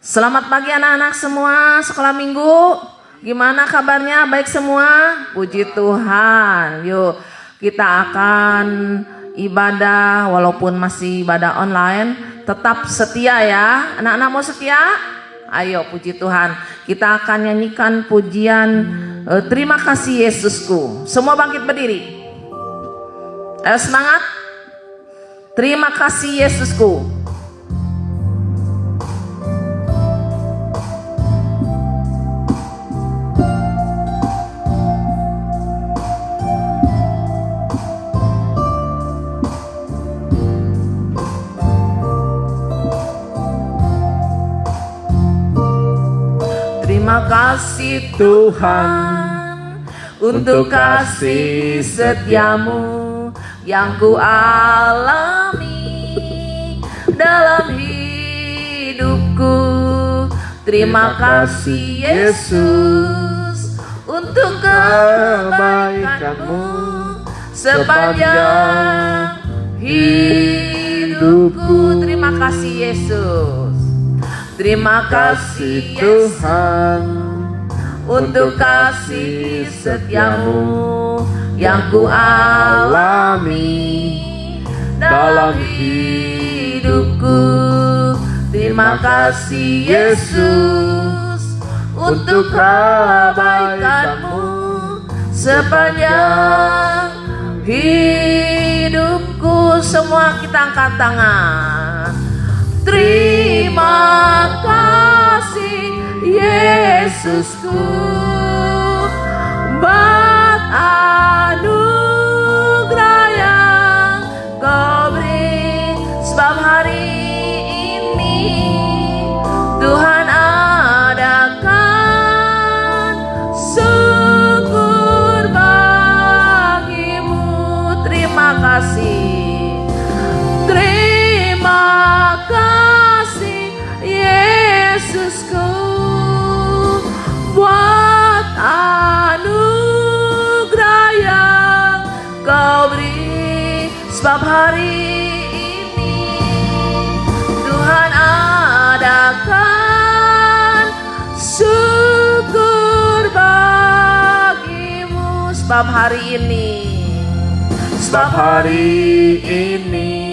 Selamat pagi anak-anak semua, sekolah minggu. Gimana kabarnya? Baik semua? Puji Tuhan. Yuk kita akan ibadah walaupun masih ibadah online. Tetap setia ya. Anak-anak mau setia? Ayo puji Tuhan. Kita akan nyanyikan pujian Terima Kasih Yesusku. Semua bangkit berdiri. Ayo semangat. Terima kasih Yesusku. Terima kasih Tuhan untuk kasih setiamu yang ku alami dalam hidupku. Terima kasih Yesus untuk kebaikanmu sepanjang hidupku. Terima kasih Yesus. Terima kasih Tuhan untuk kasih setiamu yang ku alami dalam hidupku. Terima kasih Yesus untuk kebaikanmu sepanjang hidupku. Semua kita angkat tangan. Terima kasih Yesusku buat anugerah yang kau beri. Sebab hari ini Tuhan adakan syukur bagimu. Terima kasih. Terima kasih Yesusku buat anugerah yang kau beri. Sebab hari ini Tuhan adakan syukur bagimu. Sebab hari ini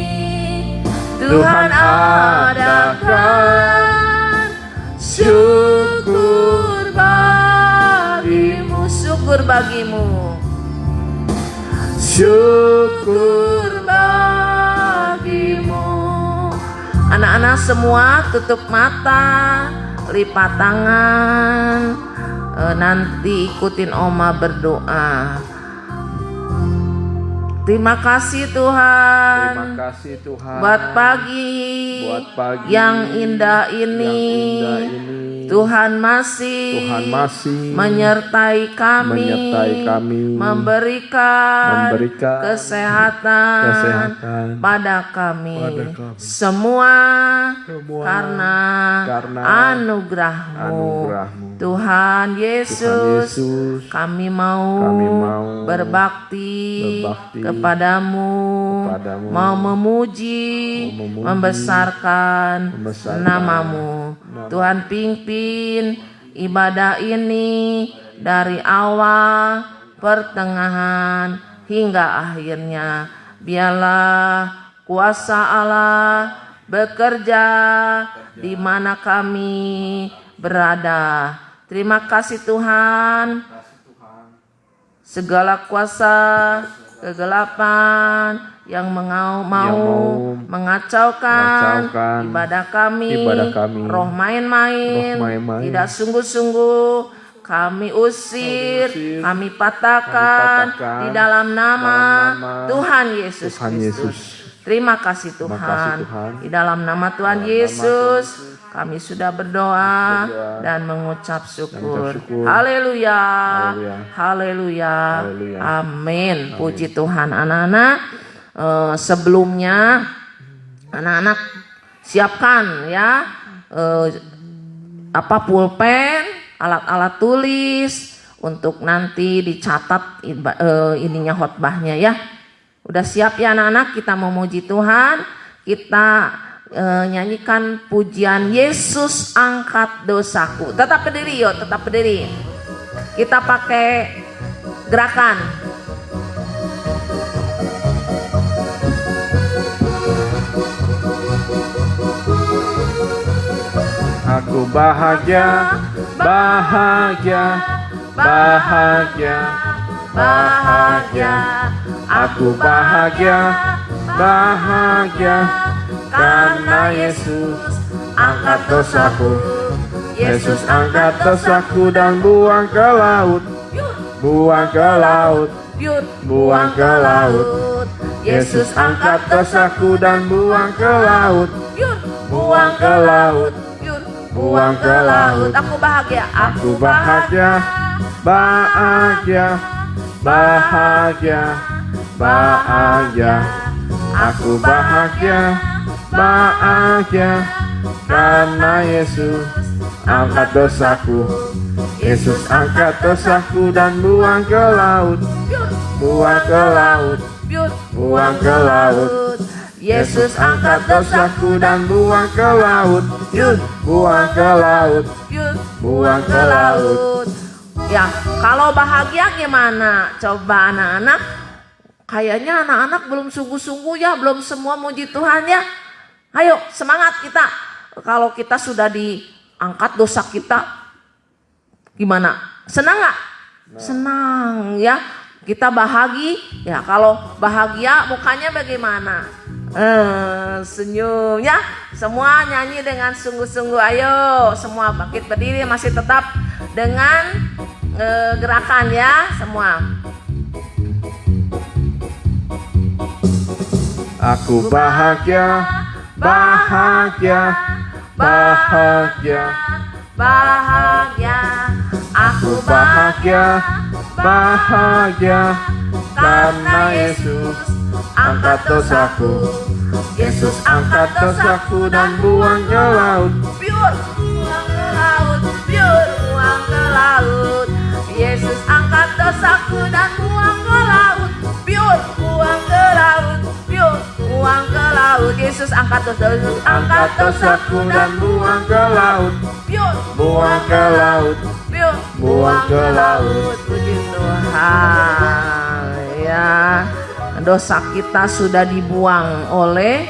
Tuhan adakan syukur bagimu. Syukur bagimu. Syukur bagimu. Anak-anak semua tutup mata, lipat tangan, nanti ikutin Oma berdoa. Terima kasih Tuhan. Terima kasih Tuhan buat pagi yang indah ini. Tuhan masih menyertai kami, memberikan kesehatan pada kami. Semua karena anugerah-Mu. Tuhan Yesus, kami mau berbakti kepadamu, mau memuji, membesarkan nama-Mu. Tuhan pimpin ibadah ini dari awal, pertengahan hingga akhirnya. Biarlah kuasa Allah bekerja di mana kami berada. Terima kasih Tuhan. Segala kuasa kegelapan yang mau mengacaukan ibadah kami, roh main-main, tidak sungguh-sungguh kami usir, kami patahkan di dalam nama Tuhan Yesus Kristus. Terima kasih Tuhan. Di dalam nama Tuhan Yesus kami sudah berdoa dan mengucap syukur. Haleluya. Haleluya. Amin. Puji Tuhan. Anak-anak, sebelumnya anak-anak siapkan ya pulpen, alat-alat tulis untuk nanti dicatat ininya khotbahnya ya. Udah siap ya anak-anak? Kita memuji Tuhan. Kita nyanyikan pujian Yesus angkat dosaku. Tetap berdiri yuk, tetap berdiri. Kita pakai gerakan. Aku bahagia, bahagia, bahagia, bahagia. Aku bahagia, bahagia, karena Yesus angkat dosaku. Yesus angkat dosaku dan buang ke laut, buang ke laut, buang ke laut. Yesus angkat dosaku dan buang ke laut, buang ke laut, buang ke laut. Aku bahagia, aku bahagia, bahagia, bahagia, bahagia. Aku bahagia, bahagia, karena Yesus angkat dosaku. Yesus angkat dosaku dan buang ke laut, buang ke laut, buang ke laut. Yesus angkat dosaku dan buang ke laut, buang ke laut, buang ke laut. Ya, kalau bahagia gimana? Coba anak-anak. Kayaknya anak-anak belum sungguh-sungguh ya, belum semua muji Tuhan ya. Ayo semangat kita. Kalau kita sudah diangkat dosa kita, gimana? Senang gak? Senang ya. Kita bahagia ya. Kalau bahagia mukanya bagaimana? Senyum ya. Semua nyanyi dengan sungguh-sungguh. Ayo semua bangkit berdiri, masih tetap dengan gerakan ya semua. Aku bahagia, bahagia, bahagia, bahagia. Aku bahagia, bahagia, karena Yesus angkat dosaku. Yesus angkat dosaku dan buang ke laut, Buang ke laut, buang ke laut. Yesus angkat dosaku dan buang ke laut, buang ke laut, buang ke laut. Yesus angkat dosaku dan buang ke laut, buang ke laut, buang ke laut. Puji Tuhan ya. Dosa kita sudah dibuang oleh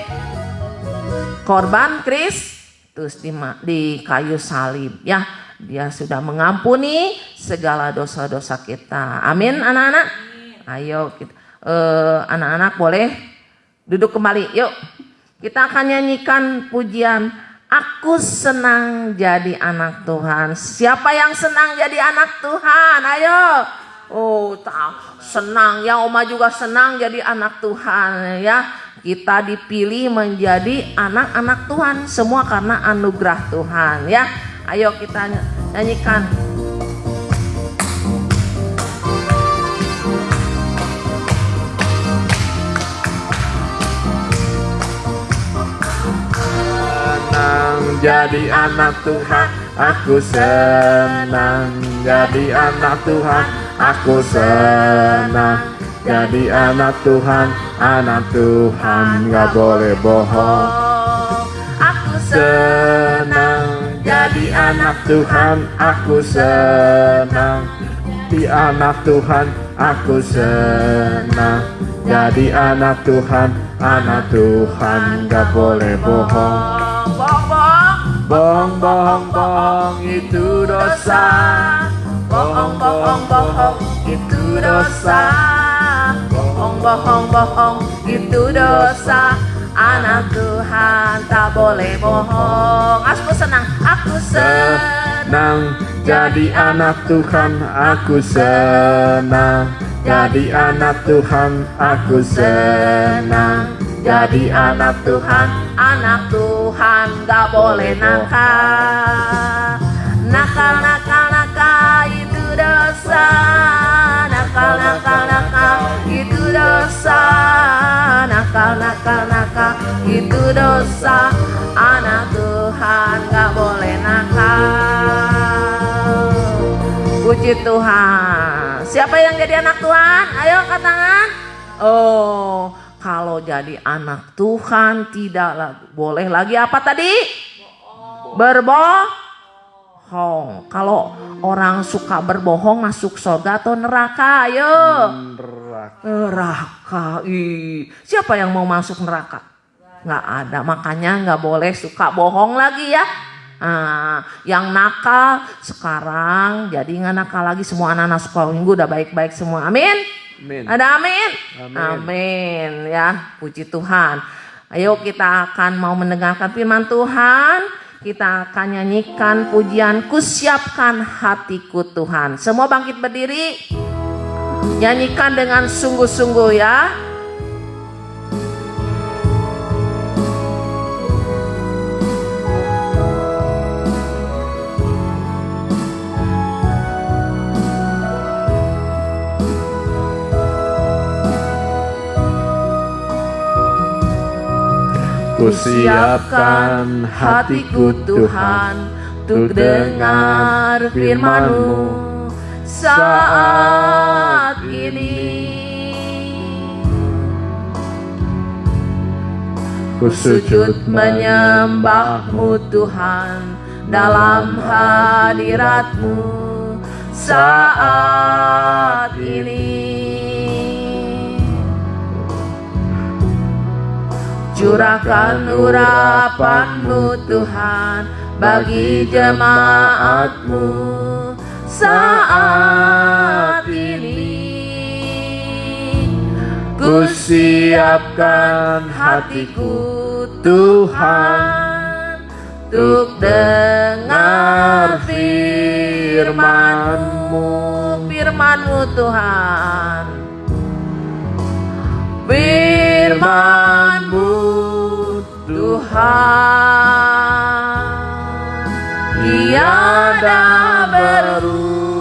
korban Kristus di kayu salib ya. Dia sudah mengampuni segala dosa-dosa kita. Amin anak-anak. Ayo kita, anak-anak boleh duduk kembali. Yuk kita akan nyanyikan pujian Aku senang jadi anak Tuhan. Siapa yang senang jadi anak Tuhan? Ayo. Oh, senang ya, Oma juga senang jadi anak Tuhan ya. Kita dipilih menjadi anak-anak Tuhan semua karena anugerah Tuhan ya. Ayo kita nyanyikan. Senang jadi anak Tuhan, aku senang jadi anak Tuhan. Aku senang jadi anak Tuhan, anak Tuhan gak boleh bohong. Aku Senang jadi anak Tuhan, aku senang di anak Tuhan. Aku senang jadi anak Tuhan, anak Tuhan gak boleh bohong. Bohong, bohong, bohong itu dosa. Bohong, bohong, bohong itu dosa. Bohong, bohong, bohong itu dosa. Anak Tuhan tak boleh bohong. Aku senang Senang jadi anak Tuhan, aku senang jadi anak Tuhan. Aku senang jadi anak Tuhan. Anak Tuhan gak boleh nakal. Nakal, nakal, nakal itu dosa. Nakal, nakal, nakal itu dosa. Nakal, nakal, nakal itu dosa. Anak Tuhan gak boleh nakal. Puji Tuhan. Siapa yang jadi anak Tuhan? Ayo angkat tangan. Oh, Kalau jadi anak Tuhan tidak boleh lagi apa tadi? Berbohong. Kalau orang suka berbohong masuk surga atau neraka? Ayo. Neraka. Siapa yang mau masuk neraka? Nggak ada. Makanya nggak boleh suka bohong lagi ya. Yang nakal sekarang jadi nggak nakal lagi. Semua anak-anak sekolah minggu udah baik-baik semua. Amin. Ada amin? Amin ya, puji Tuhan. Ayo kita akan mau mendengarkan firman Tuhan. Kita akan nyanyikan pujian Kusiapkan Hatiku Tuhan. Semua bangkit berdiri. Nyanyikan dengan sungguh-sungguh ya. Kusiapkan hatiku Tuhan untuk dengar firman-Mu saat ini. Ku sujud menyembah-Mu Tuhan dalam hadirat-Mu saat ini. Curahkan urapan-Mu Tuhan bagi jemaat-Mu saat ini. Kusiapkan hatiku Tuhan untuk dengar firman-Mu, firman-Mu Tuhan. Firman-Mu Tuhan, tiada berubah.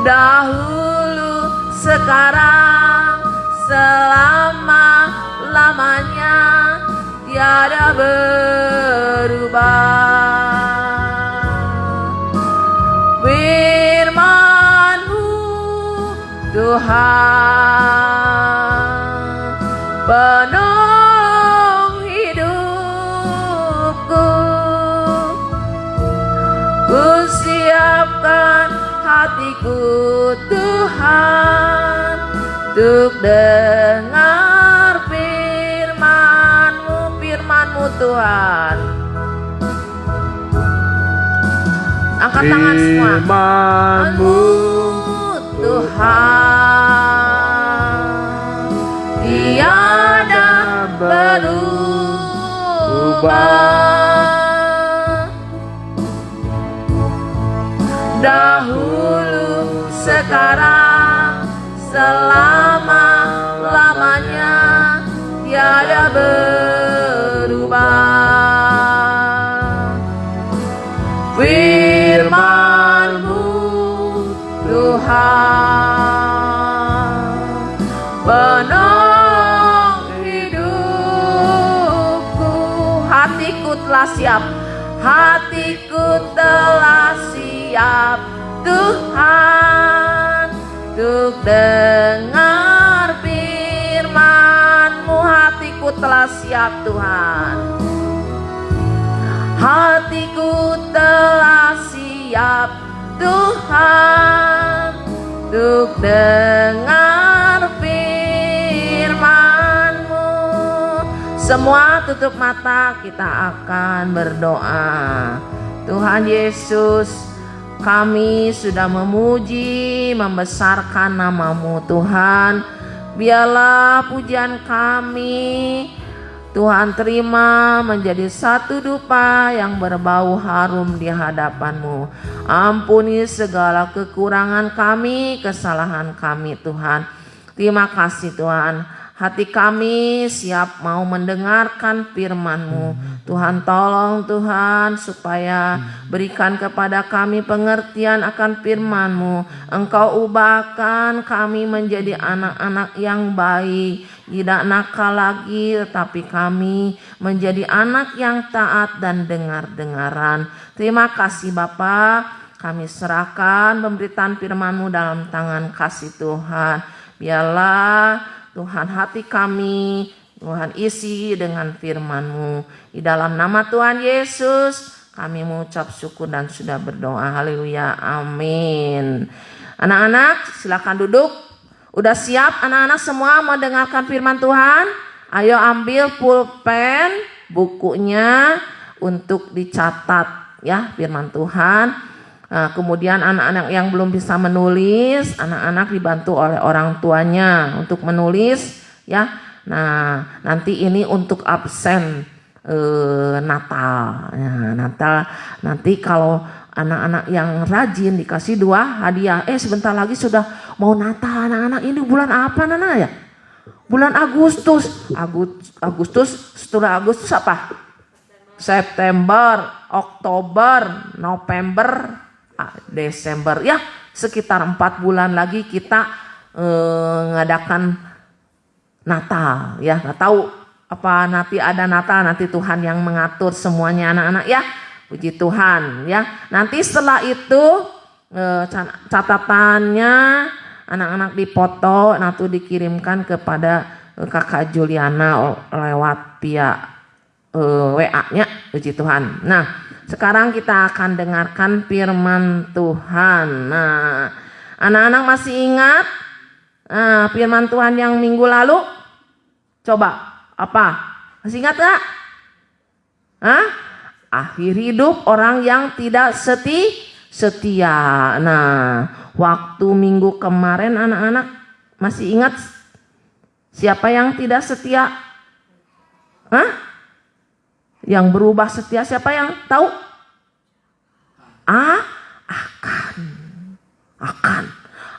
Dahulu, sekarang, selama-lamanya tiada berubah. Firman-Mu Tuhan penuh hidupku. Kusiapkan hatiku Tuhan untuk dengar firman-Mu, firman-Mu Tuhan. Angkat tangan semua. Firman-Mu Tuhan tiada berubah. Dahulu, sekarang, selama-lamanya tiada berubah. Firman-Mu Tuhan penuh hidupku. Hatiku telah siap, hatiku telah siap Tuhan untuk dengar firman-Mu. Hatiku telah siap Tuhan. Hatiku telah siap Tuhan untuk dengar firman-Mu. Semua tutup mata, kita akan berdoa. Tuhan Yesus, kami sudah memuji, membesarkan nama-Mu Tuhan. Biarlah pujian kami Tuhan terima menjadi satu dupa yang berbau harum di hadapan-Mu. Ampuni segala kekurangan kami, kesalahan kami Tuhan. Terima kasih Tuhan. Hati kami siap mau mendengarkan firman-Mu. Tuhan tolong Tuhan supaya berikan kepada kami pengertian akan firman-Mu. Engkau ubahkan kami menjadi anak-anak yang baik. Tidak nakal lagi, tetapi kami menjadi anak yang taat dan dengar-dengaran. Terima kasih Bapa. kami serahkan pemberitaan firman-Mu dalam tangan kasih Tuhan. Biarlah Tuhan hati kami, Tuhan isi dengan firman-Mu. Di dalam nama Tuhan Yesus kami mengucap syukur dan sudah berdoa. Haleluya, amin. Anak-anak silakan duduk. Udah siap anak-anak semua mendengarkan firman Tuhan? Ayo ambil pulpen, bukunya untuk dicatat ya firman Tuhan. Nah, kemudian anak-anak yang belum bisa menulis, anak-anak dibantu oleh orang tuanya untuk menulis ya. Nah, nanti ini untuk absen Natal. Ya, Natal nanti kalau anak-anak yang rajin dikasih 2 hadiah. Sebentar lagi sudah mau Natal anak-anak. Ini bulan apa Nana ya? Bulan Agustus. Agustus setelah Agustus apa? September, Oktober, November, Desember. Ya, sekitar 4 bulan lagi kita ngadakan Natal. Ya, nggak tahu apa nanti ada Natal, nanti Tuhan yang mengatur semuanya anak-anak ya. Puji Tuhan ya. Nanti setelah itu catatannya anak-anak dipoto, nanti dikirimkan kepada Kakak Juliana lewat via WA-nya. Puji Tuhan. Nah, sekarang kita akan dengarkan firman Tuhan. Nah, anak-anak masih ingat firman Tuhan yang minggu lalu? Coba. Apa? Masih ingat gak? Akhir hidup orang yang tidak setia. Nah, waktu minggu kemarin anak-anak masih ingat siapa yang tidak setia? Yang berubah setia siapa yang tahu?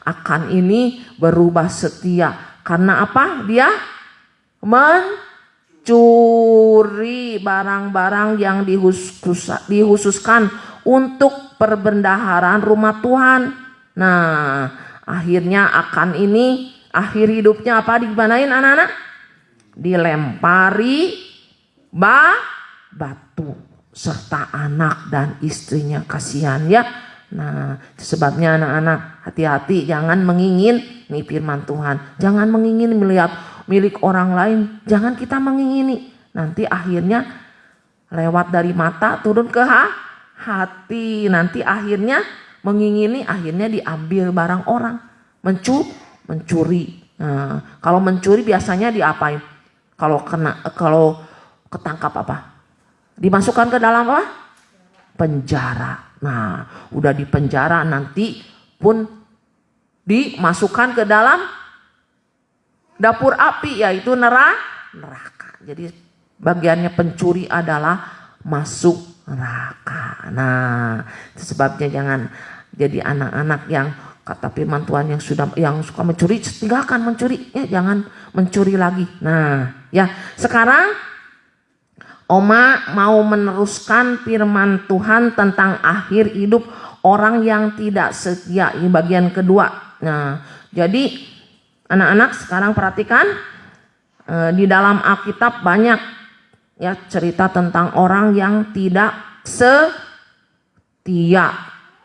Akan ini berubah setia. Karena apa? Dia mencuri barang-barang yang dihususkan untuk perbendaharaan rumah Tuhan. Nah, akhirnya akan ini akhir hidupnya apa digimanain anak-anak? Dilempari batu serta anak dan istrinya, kasihan ya. Nah, sebabnya anak-anak hati-hati jangan mengingin nih firman Tuhan. Jangan mengingin melihat milik orang lain, jangan kita mengingini. Nanti akhirnya lewat dari mata turun ke hati. Nanti akhirnya mengingini, akhirnya diambil barang orang. Mencuri. Nah, kalau mencuri biasanya diapain? Kalau ketangkap apa? Dimasukkan ke dalam apa? Penjara. Nah, udah di penjara nanti pun dimasukkan ke dalam dapur api, yaitu neraka. Jadi bagiannya pencuri adalah masuk neraka. Nah, itu sebabnya jangan jadi anak-anak yang kata firman Tuhan yang suka mencuri, tinggalkan mencuri ya, jangan mencuri lagi. Nah, ya sekarang Oma mau meneruskan firman Tuhan tentang akhir hidup orang yang tidak setia. Ini bagian kedua. Nah, jadi anak-anak sekarang perhatikan di dalam Alkitab banyak ya cerita tentang orang yang tidak setia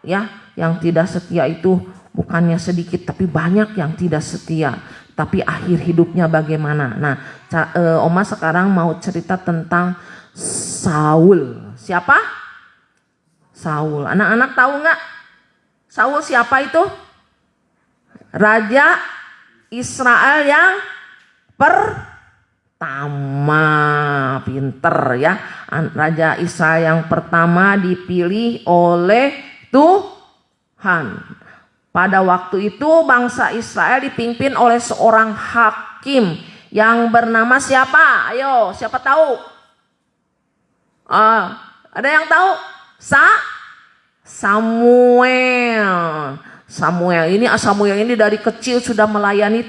ya. Yang tidak setia itu bukannya sedikit tapi banyak yang tidak setia. Tapi akhir hidupnya bagaimana? Nah, Oma sekarang mau cerita tentang Saul. Siapa? Saul. Anak-anak tahu nggak? Saul siapa itu? Raja Israel yang pertama. Pinter ya. Raja Israel yang pertama dipilih oleh Tuhan. Pada waktu itu bangsa Israel dipimpin oleh seorang hakim yang bernama siapa? Ayo, siapa tahu? Ada yang tahu? Samuel. Samuel ini dari kecil sudah melayani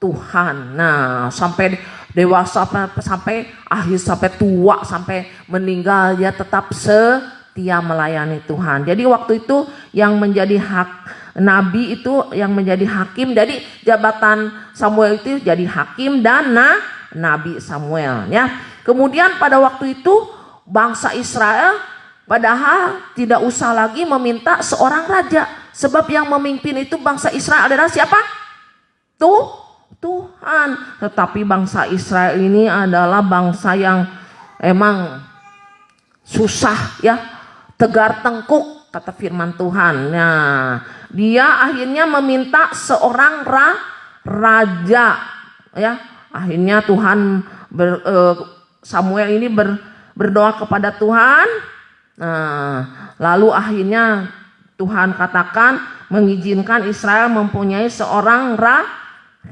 Tuhan. Nah, sampai dewasa, sampai akhir, sampai tua, sampai meninggal dia tetap setia melayani Tuhan. Jadi waktu itu yang menjadi nabi itu yang menjadi hakim. Jadi jabatan Samuel itu jadi hakim dan nabi Samuel ya. Kemudian pada waktu itu bangsa Israel Padahal tidak usah lagi meminta seorang raja. Sebab yang memimpin itu bangsa Israel adalah siapa? Tuhan. Tetapi bangsa Israel ini adalah bangsa yang emang susah ya, tegar tengkuk kata firman Tuhan. Nah, dia akhirnya meminta seorang raja ya. Akhirnya Tuhan Samuel ini berdoa kepada Tuhan. Nah, lalu akhirnya Tuhan katakan mengizinkan Israel mempunyai seorang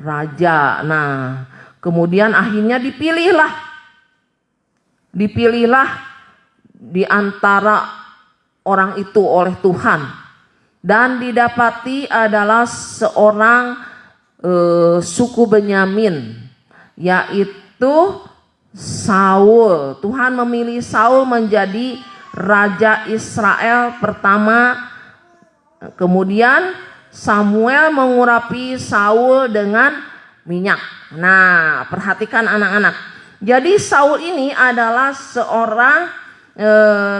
raja. Nah, kemudian akhirnya dipilihlah di antara orang itu oleh Tuhan, dan didapati adalah seorang suku Benyamin, yaitu Saul. Tuhan memilih Saul menjadi raja Israel pertama. Kemudian Samuel mengurapi Saul dengan minyak. Nah, perhatikan anak-anak. Jadi Saul ini adalah seorang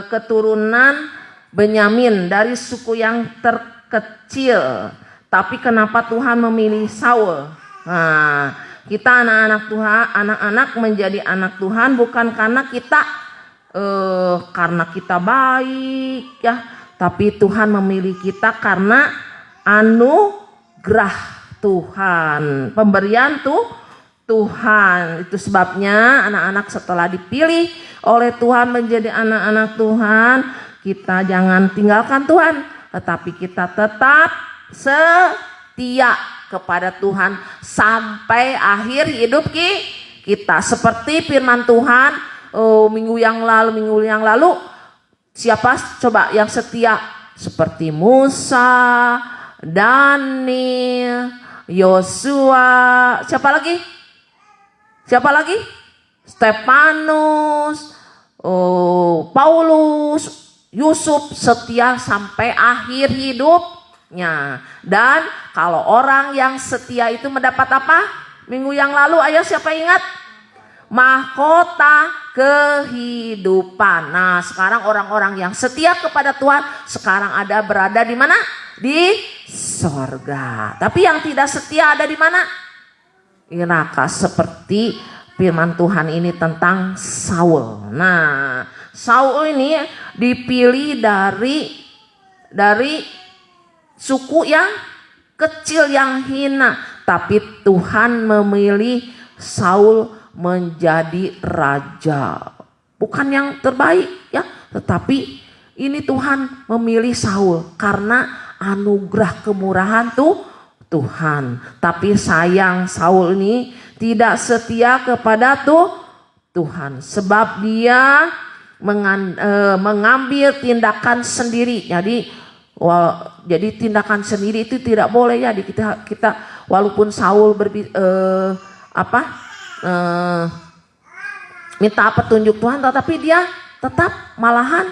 keturunan Benyamin dari suku yang terkecil. Tapi kenapa Tuhan memilih Saul? Nah, kita anak-anak Tuhan, anak-anak menjadi anak Tuhan bukan karena kita baik ya, tapi Tuhan memilih kita karena anugerah Tuhan, pemberian Tuhan. Itu sebabnya anak-anak setelah dipilih oleh Tuhan menjadi anak-anak Tuhan, kita jangan tinggalkan Tuhan, tetapi kita tetap setia kepada Tuhan sampai akhir hidup kita. Seperti firman Tuhan minggu yang lalu, siapa coba yang setia? Seperti Musa, Daniel, Yosua, siapa lagi? Stefanus, Paulus, Yusuf, setia sampai akhir hidupnya. Dan kalau orang yang setia itu mendapat apa? Minggu yang lalu, ayo siapa ingat? Mahkota kehidupan. Nah, sekarang orang-orang yang setia kepada Tuhan sekarang berada di mana? Di sorga. Tapi yang tidak setia ada di mana? Neraka, seperti firman Tuhan ini tentang Saul. Nah, Saul ini dipilih dari suku yang kecil, yang hina, tapi Tuhan memilih Saul menjadi raja. Bukan yang terbaik ya, tetapi ini Tuhan memilih Saul karena anugerah kemurahan Tuhan. Tapi sayang Saul ini tidak setia kepada Tuhan, sebab dia mengambil tindakan sendiri. Jadi tindakan sendiri itu tidak boleh ya. Kita walaupun Saul minta petunjuk Tuhan, tetapi dia tetap malahan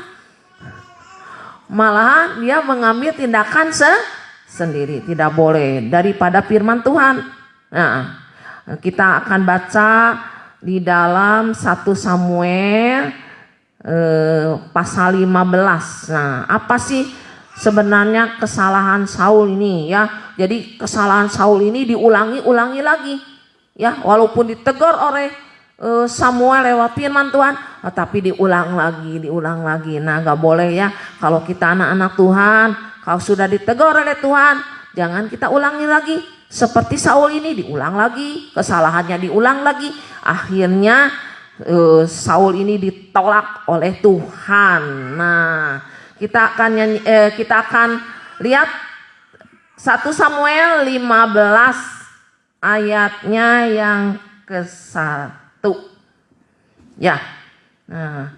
dia mengambil tindakan sendiri. Tidak boleh daripada firman Tuhan. Nah, kita akan baca di dalam 1 Samuel pasal 15. Nah, apa sih sebenarnya kesalahan Saul ini ya? Jadi kesalahan Saul ini diulangi lagi ya, walaupun ditegur oleh Samuel lewat firman Tuhan, tapi diulang lagi. Nah, gak boleh ya. Kalau kita anak-anak Tuhan, kalau sudah ditegur oleh Tuhan, jangan kita ulangi lagi. Seperti Saul ini diulang lagi, kesalahannya diulang lagi. Akhirnya Saul ini ditolak oleh Tuhan. Nah, kita akan lihat 1 Samuel 15 ayatnya yang ke-1. Ya. Nah.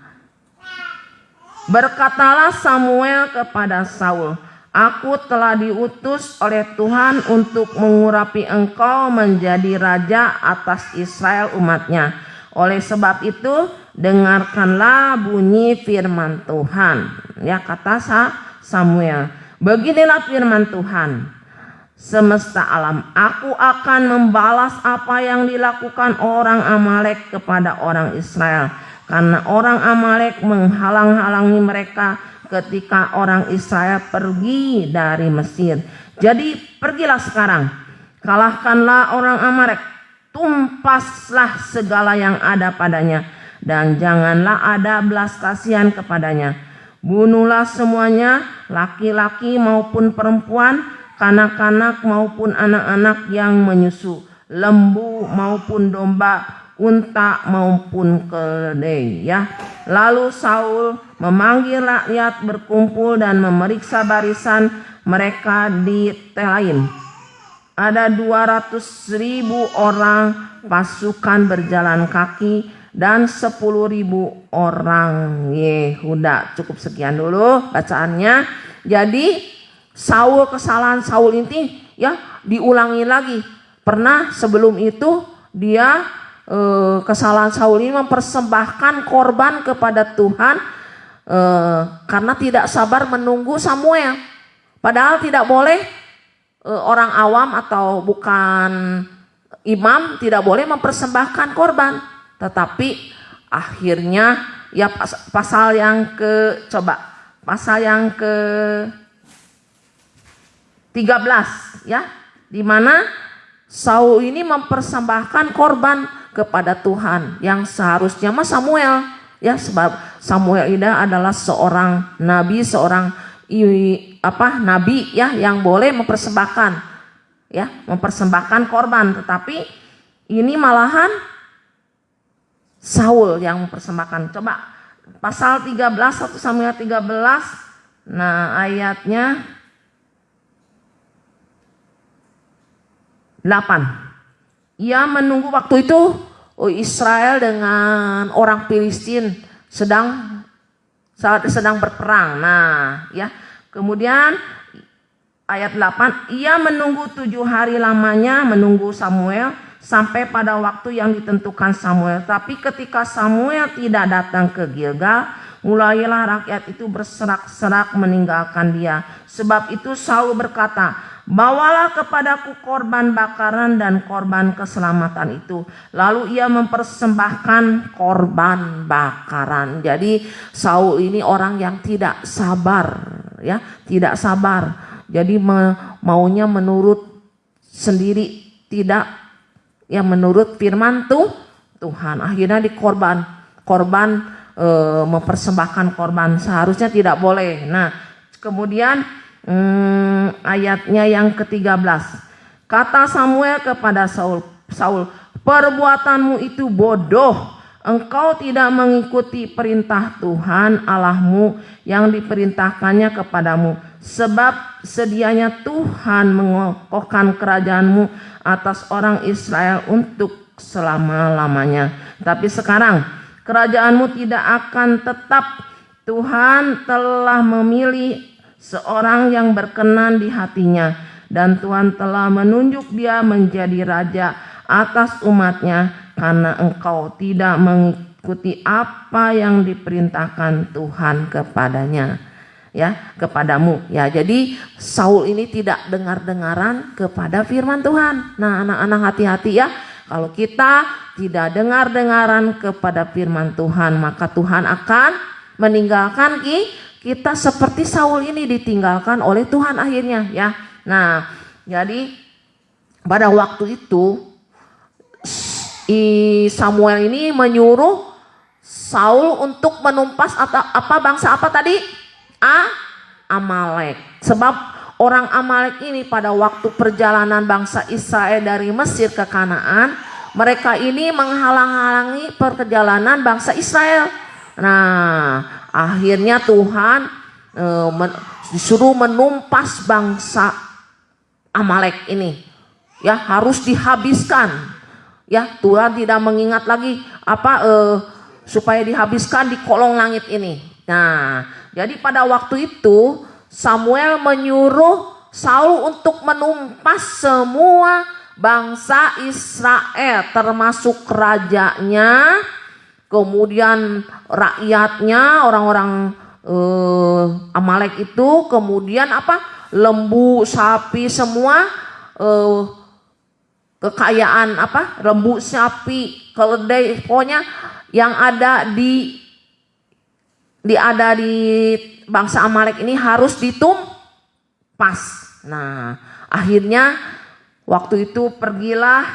Berkatalah Samuel kepada Saul, "Aku telah diutus oleh Tuhan untuk mengurapi engkau menjadi raja atas Israel umatnya. Oleh sebab itu, dengarkanlah bunyi firman Tuhan." Ya, kata Samuel, "Beginilah firman Tuhan. semesta alam. Aku akan membalas apa yang dilakukan orang Amalek kepada orang Israel, karena orang Amalek menghalang-halangi mereka ketika orang Israel pergi dari Mesir. Jadi pergilah sekarang, kalahkanlah orang Amalek, tumpaslah segala yang ada padanya, dan janganlah ada belas kasihan kepadanya. Bunuhlah semuanya, laki-laki maupun perempuan, kanak-kanak maupun anak-anak yang menyusu, lembu maupun domba, unta maupun keledai. Ya. Lalu Saul memanggil rakyat berkumpul dan memeriksa barisan mereka di Telaim. Ada 200.000 orang pasukan berjalan kaki dan 10.000 orang Yehuda. Cukup sekian dulu bacaannya. Jadi kesalahan Saul ini ya diulangi lagi. Pernah sebelum itu dia kesalahan Saul ini mempersembahkan korban kepada Tuhan karena tidak sabar menunggu Samuel. Padahal tidak boleh orang awam atau bukan imam tidak boleh mempersembahkan korban. Tetapi akhirnya ya pasal yang ke 13 ya, di mana Saul ini mempersembahkan korban kepada Tuhan yang seharusnya Samuel ya, sebab Samuel ini adalah seorang nabi, nabi ya yang boleh mempersembahkan korban, tetapi ini malahan Saul yang mempersembahkan. Coba pasal 13, 1 Samuel 13. Nah, ayatnya 8. Ia menunggu waktu itu Israel dengan orang Filistin sedang berperang. Nah, ya. Kemudian ayat 8, ia menunggu 7 hari lamanya menunggu Samuel sampai pada waktu yang ditentukan Samuel. Tapi ketika Samuel tidak datang ke Gilgal, mulailah rakyat itu berserak-serak meninggalkan dia. Sebab itu Saul berkata, bawalah kepadaku korban bakaran dan korban keselamatan itu. Lalu ia mempersembahkan korban bakaran. Jadi Saul ini orang yang tidak sabar, ya, tidak sabar. Jadi maunya menurut sendiri, tidak yang menurut firman Tuhan. Akhirnya mempersembahkan korban, seharusnya tidak boleh. Nah, kemudian ayatnya yang ke-13. Kata Samuel kepada Saul, perbuatanmu itu bodoh. Engkau tidak mengikuti perintah Tuhan Allahmu yang diperintahkannya kepadamu. Sebab sedianya Tuhan mengokohkan kerajaanmu atas orang Israel untuk selama-lamanya. Tapi sekarang kerajaanmu tidak akan tetap. Tuhan telah memilih seorang yang berkenan di hatinya, dan Tuhan telah menunjuk dia menjadi raja atas umatnya, karena engkau tidak mengikuti apa yang diperintahkan Tuhan kepadanya. Ya, kepadamu. Ya, jadi Saul ini tidak dengar-dengaran kepada firman Tuhan. Nah, anak-anak hati-hati ya. Kalau kita tidak dengar-dengaran kepada firman Tuhan, maka Tuhan akan meninggalkan kita seperti Saul ini ditinggalkan oleh Tuhan akhirnya ya. Nah, jadi pada waktu itu Samuel ini menyuruh Saul untuk menumpas bangsa apa tadi? Amalek. Sebab orang Amalek ini pada waktu perjalanan bangsa Israel dari Mesir ke Kanaan, mereka ini menghalang-halangi perjalanan bangsa Israel. Nah, akhirnya Tuhan disuruh menumpas bangsa Amalek ini. Ya, harus dihabiskan. Ya, Tuhan tidak mengingat lagi supaya dihabiskan di kolong langit ini. Nah, jadi pada waktu itu Samuel menyuruh Saul untuk menumpas semua bangsa Israel, termasuk rajanya, kemudian rakyatnya, orang-orang Amalek itu, kemudian lembu, sapi, semua kekayaan apa, lembu sapi, keledai, pokoknya yang ada di bangsa Amalek ini harus ditumpas. Nah, akhirnya waktu itu pergilah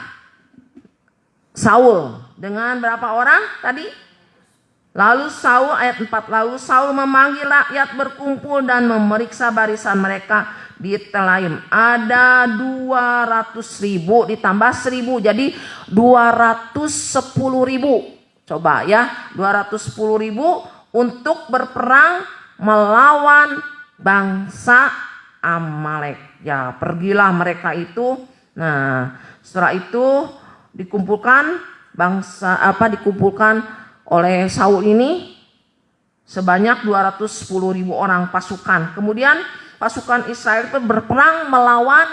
Saul dengan berapa orang tadi? Lalu Saul, ayat 4, lalu Saul memanggil rakyat berkumpul dan memeriksa barisan mereka di Telaim. Ada 200.000 ditambah 1.000, jadi 210.000. Coba ya, 210.000 untuk berperang melawan bangsa Amalek. Ya, pergilah mereka itu. Nah, setelah itu dikumpulkan oleh Saul ini sebanyak 210.000 orang pasukan. Kemudian pasukan Israel itu berperang melawan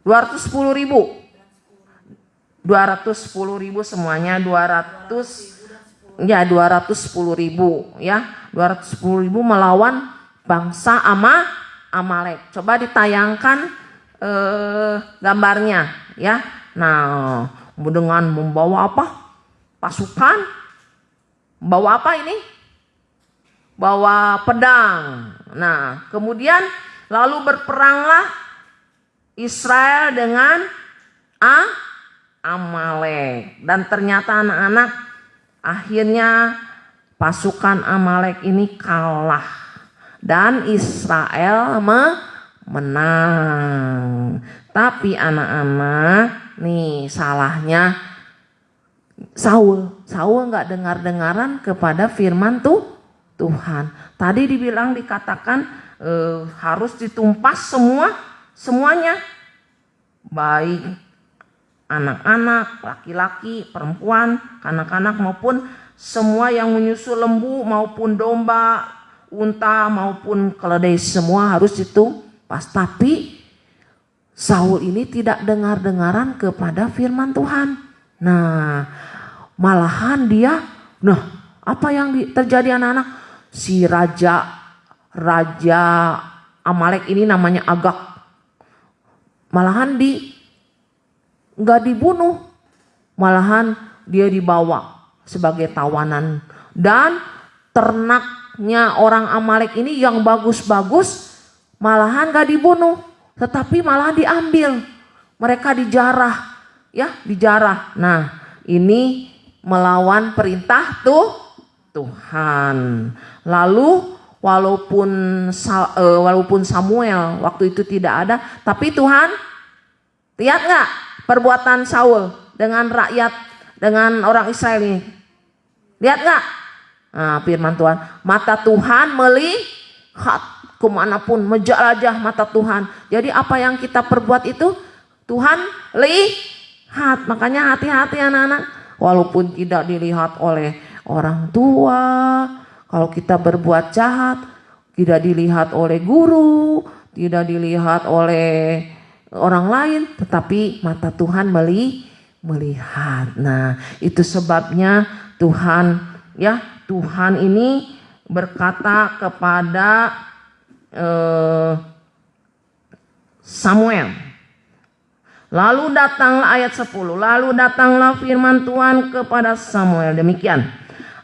210.000. 210.000 semuanya 210.000 ya. 210.000 melawan bangsa Amalek. Coba ditayangkan gambarnya ya. Nah, dengan membawa apa? Pasukan. Bawa apa ini? Bawa pedang. Nah, kemudian lalu berperanglah Israel dengan Amalek. Dan ternyata anak-anak, akhirnya pasukan Amalek ini kalah. Dan Israel menang. Tapi anak-anak, nih salahnya Saul nggak dengar-dengaran kepada firman Tuhan. Tadi dikatakan harus ditumpas semuanya, baik anak-anak, laki-laki, perempuan, kanak-kanak maupun semua yang menyusul lembu maupun domba, unta maupun keledai, semua harus ditumpas. Tapi Saul ini tidak dengar-dengaran kepada firman Tuhan. Nah, malahan dia, apa yang terjadi anak-anak? Si raja Amalek ini namanya Agag. Malahan nggak dibunuh, malahan dia dibawa sebagai tawanan. Dan ternaknya orang Amalek ini yang bagus-bagus malahan nggak dibunuh, tetapi malah diambil. Mereka dijarah. Nah, ini melawan perintah Tuhan. Lalu walaupun Samuel waktu itu tidak ada, tapi Tuhan lihat nggak perbuatan Saul dengan rakyat, dengan orang Israel ini? Lihat nggak? Nah, firman Tuhan, mata Tuhan melihat kemanapun, menjelajah mata Tuhan. Jadi apa yang kita perbuat itu Tuhan lihat. Makanya hati-hati anak-anak, walaupun tidak dilihat oleh orang tua, kalau kita berbuat jahat tidak dilihat oleh guru, tidak dilihat oleh orang lain, tetapi mata Tuhan melihat. Nah, itu sebabnya Tuhan ini berkata kepada Samuel. Lalu datanglah ayat 10. Lalu datanglah firman Tuhan kepada Samuel demikian.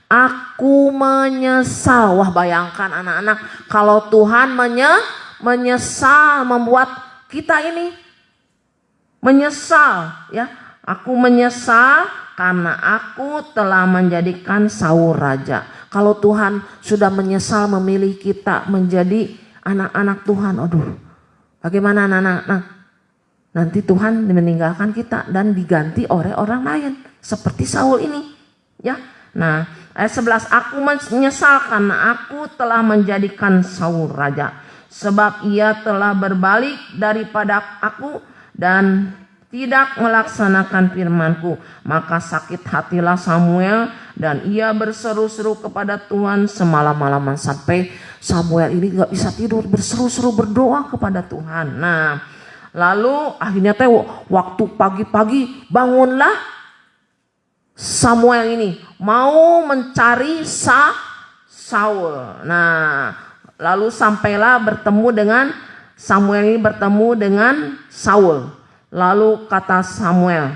Aku menyesal. Wah, bayangkan anak-anak, kalau Tuhan menyesal membuat kita ini menyesal ya. Aku menyesal karena aku telah menjadikan Saul raja. Kalau Tuhan sudah menyesal memilih kita menjadi anak-anak Tuhan, aduh, bagaimana anak-anak? Nah, nanti Tuhan meninggalkan kita dan diganti oleh orang lain seperti Saul ini ya. Nah, ayat 11, aku menyesal karena aku telah menjadikan Saul raja, sebab ia telah berbalik daripada aku dan tidak melaksanakan firmanku. Maka sakit hatilah Samuel dan ia berseru-seru kepada Tuhan semalam-malaman, sampai Samuel ini gak bisa tidur, berseru-seru berdoa kepada Tuhan. Nah, lalu akhirnya waktu pagi-pagi bangunlah Samuel ini mau mencari Saul. Nah, lalu sampailah bertemu dengan Samuel ini bertemu dengan Saul. Lalu kata Samuel,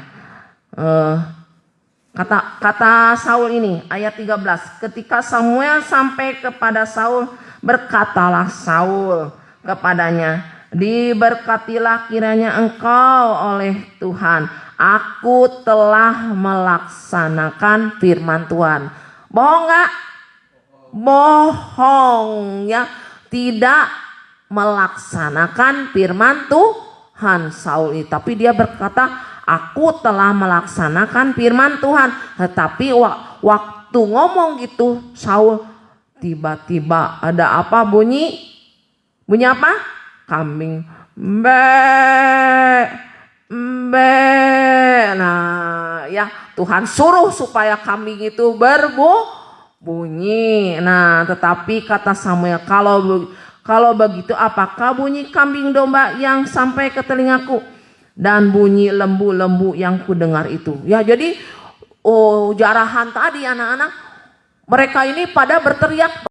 kata Saul ini ayat 13. Ketika Samuel sampai kepada Saul, berkatalah Saul kepadanya, diberkatilah kiranya engkau oleh Tuhan. Aku telah melaksanakan firman Tuhan. Bohong gak? Bohong ya. Tidak melaksanakan firman Tuhan Saul. Tapi dia berkata, aku telah melaksanakan firman Tuhan. Tetapi waktu ngomong gitu Saul, tiba-tiba ada apa bunyi? Bunyi apa? Kambing. Nah ya, Tuhan suruh supaya kambing itu berbunyi. Nah tetapi kata Samuel, kalau begitu apakah bunyi kambing domba yang sampai ke telingaku dan bunyi lembu-lembu yang kudengar itu? Ya jadi jarahan tadi anak-anak, mereka ini pada berteriak